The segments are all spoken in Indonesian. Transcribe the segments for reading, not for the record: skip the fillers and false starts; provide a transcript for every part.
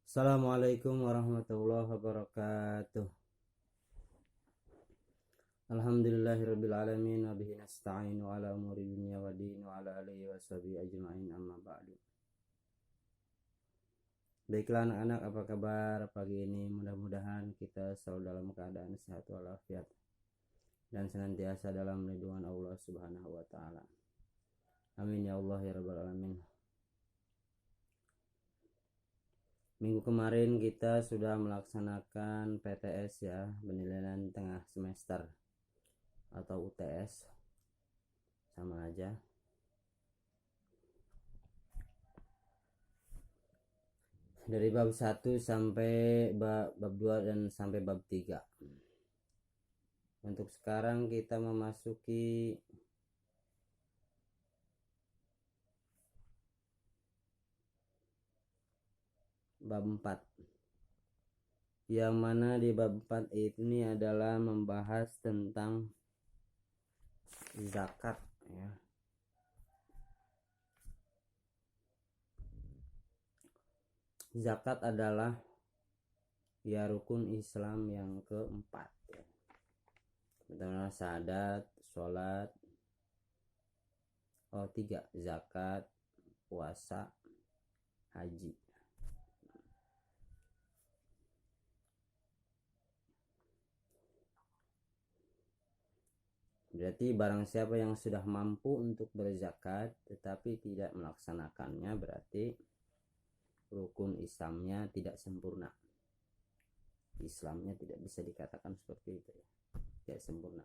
Assalamualaikum warahmatullahi wabarakatuh. Alhamdulillahirabbil alamin wa bihi nasta'inu ala umuri dunya wa din wa ala alihi washabihi ajmain amma ba'du. Baiklah anak-anak, apa kabar pagi ini? Mudah-mudahan kita selalu dalam keadaan sehat walafiat dan senantiasa dalam lindungan Allah Subhanahu wa taala. Amin ya Allah ya rabbal alamin. Minggu kemarin kita sudah melaksanakan PTS ya, penilaian tengah semester atau UTS, sama aja. Dari bab 1 sampai bab 2 dan sampai bab 3. Untuk sekarang kita memasuki bab 4. Yang mana di bab 4 ini adalah membahas tentang zakat ya. Zakat adalah ya rukun Islam yang keempat ya. Pertama syahadat, sholat, 3, zakat, puasa, haji. Berarti barang siapa yang sudah mampu untuk berzakat tetapi tidak melaksanakannya, berarti rukun Islamnya tidak sempurna. Islamnya tidak bisa dikatakan seperti itu ya. Tidak sempurna.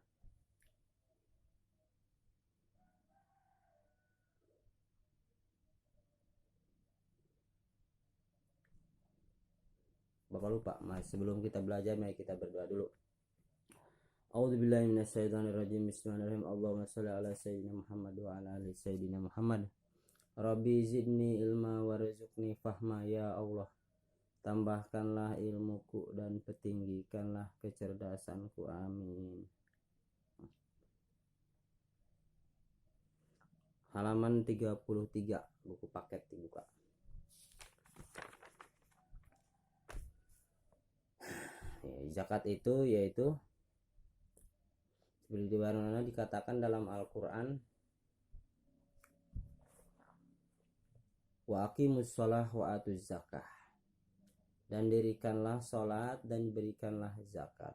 Bapak lupa, sebelum kita belajar mari kita berdoa dulu. A'udzubillahi minasyaitonirrajim. Bismillahirrahmanirrahim. Allahumma shalli ala sayyidina Muhammad wa ala ali sayyidina Muhammad. Rabbi zidni ilma warzuqni fahma ya Allah. Tambahkanlah ilmuku dan petinggikanlah kecerdasanku. Amin. Halaman 33, buku paket dibuka. Zakat itu yaitu seperti dimana dikatakan dalam Al-Quran, wa aqimus shalah wa atuz zakah, dan dirikanlah sholat dan berikanlah zakat.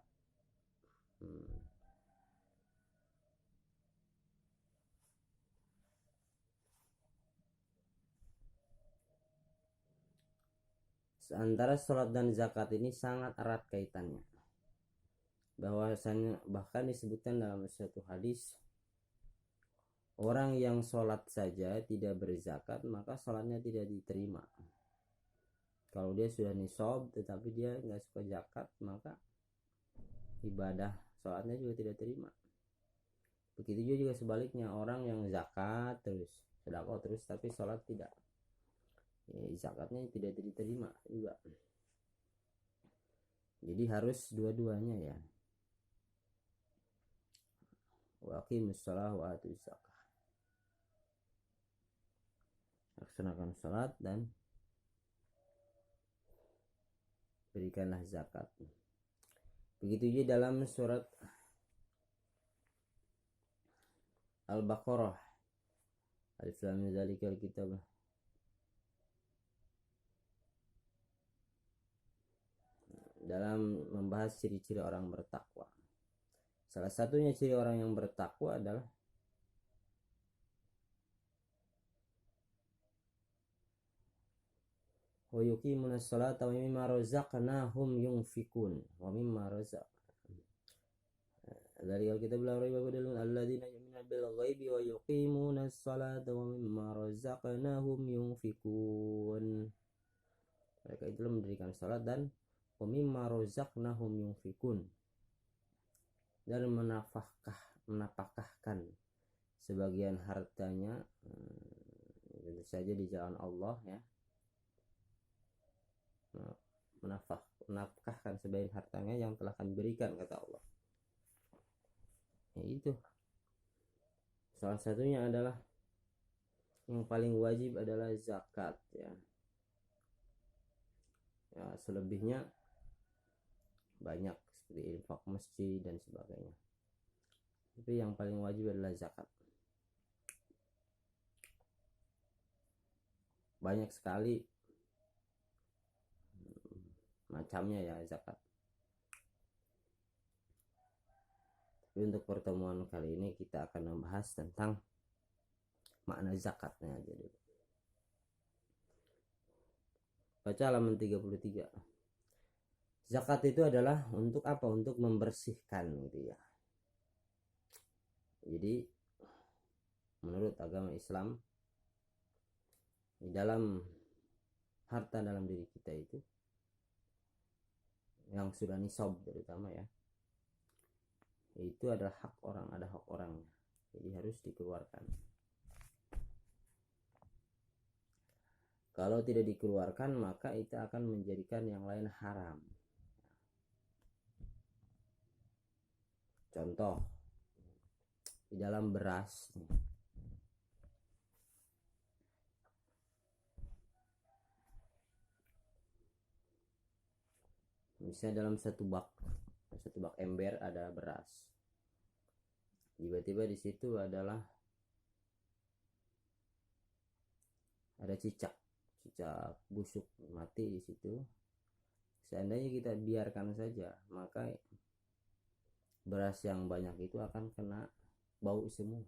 Antara sholat dan zakat ini sangat erat kaitannya. Bahwasanya bahkan disebutkan dalam suatu hadis, orang yang sholat saja tidak berzakat maka sholatnya tidak diterima. Kalau dia sudah nisab tetapi dia nggak suka zakat, maka ibadah sholatnya juga tidak terima. Begitu juga sebaliknya, orang yang zakat terus, sedekah terus tapi sholat tidak, zakatnya tidak diterima juga. Jadi harus dua-duanya ya. Wa aqimus shalah wa atuz zakah. Laksanakan salat dan berikanlah zakat. Begitu juga dalam surat Al-Baqarah, Alif Lam Mim Dzalikal Kitab, dalam membahas ciri-ciri orang bertakwa. Salah satunya ciri orang yang bertakwa adalah wa yuqimunas sholata wa mimma razaqnahum yunfikun wa mimma dari kita bilang riba badalun alladzina yu'minuna bil ghaibi wa yuqimunas sholata wa mimma razaqnahum yunfikun. Mereka itu mendirikan salat dan wa mimma razaqnahum yunfikun, dan menafkahkan sebagian hartanya tentu saja di jalan Allah ya. Menafkahkan sebagian hartanya yang telah kami berikan, kata Allah. Ya, itu salah satunya adalah yang paling wajib adalah zakat ya. Ya, selebihnya banyak seperti infak masjid dan sebagainya. Tapi yang paling wajib adalah zakat. Banyak sekali macamnya ya zakat. Tapi untuk pertemuan kali ini kita akan membahas tentang makna zakatnya aja dulu. Baca halaman 33. Zakat itu adalah untuk apa? Untuk membersihkan gitu ya. Jadi menurut agama Islam, di dalam harta dalam diri kita itu yang sudah nisab terutama ya, itu adalah hak orang, ada hak orangnya, jadi harus dikeluarkan. Kalau tidak dikeluarkan maka itu akan menjadikan yang lain haram. Contoh, di dalam beras, misalnya dalam satu bak ember ada beras, tiba-tiba di situ adalah ada cicak busuk mati di situ. Seandainya kita biarkan saja, maka beras yang banyak itu akan kena bau semua,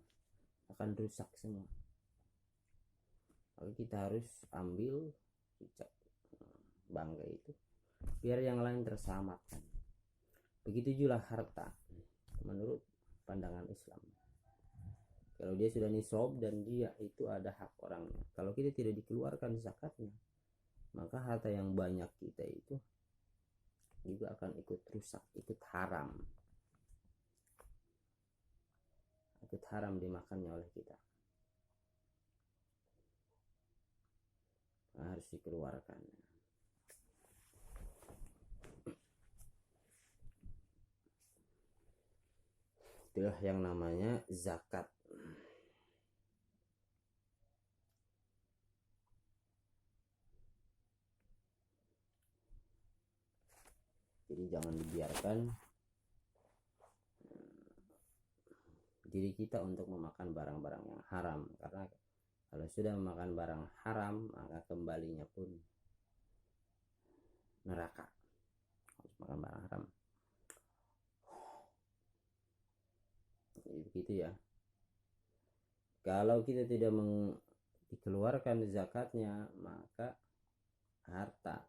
akan rusak semua. Maka kita harus ambil cicak bangga itu biar yang lain terselamatkan. Begitu juga harta menurut pandangan Islam. Kalau dia sudah nisab dan dia itu ada hak orangnya, kalau kita tidak dikeluarkan zakatnya, maka harta yang banyak kita itu juga akan ikut rusak, ikut haram dimakannya oleh kita. Nah, harus dikeluarkan. Itulah yang namanya zakat. Jadi jangan dibiarkan diri kita untuk memakan barang-barang yang haram, karena kalau sudah memakan barang haram maka kembalinya pun neraka. Harus makan barang haram. Jadi begitu ya. Kalau kita tidak dikeluarkan zakatnya, maka harta,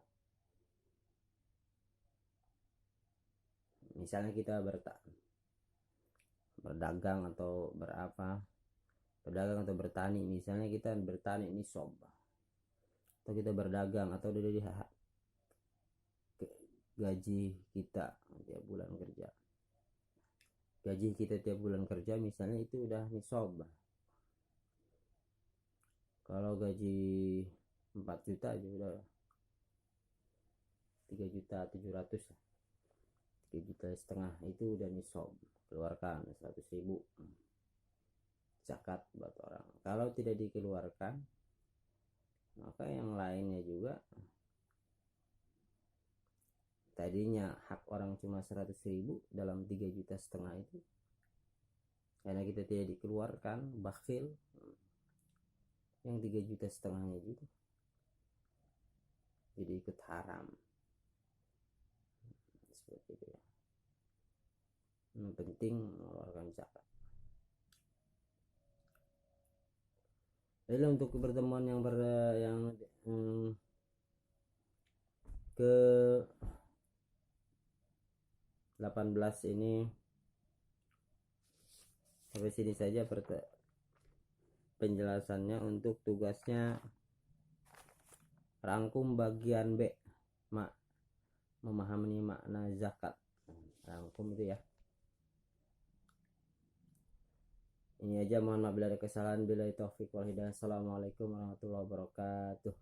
misalnya kita berdagang atau bertani, misalnya kita bertani nisab, atau kita berdagang atau dari gaji kita tiap bulan kerja, misalnya itu udah nisab. Kalau gaji 4 juta aja udah 3.700.000, 3,5 juta itu udah nisab. Keluarkan 100.000 zakat buat orang. Kalau tidak dikeluarkan, maka yang lainnya juga, tadinya hak orang cuma 100.000 dalam 3,5 juta itu, karena kita tidak dikeluarkan, bakhil, yang 3,5 juta juga jadi ikut haram. Seperti itu ya. Yang penting mengeluarkan zakat. Jadi untuk pertemuan yang ke 18 ini sampai sini saja penjelasannya. Untuk tugasnya rangkum bagian B, memahami makna zakat. Rangkum itu ya. Ini aja, mohon maaf bila ada kesalahan. Billahi taufiq wal hidayah. Assalamualaikum warahmatullahi wabarakatuh.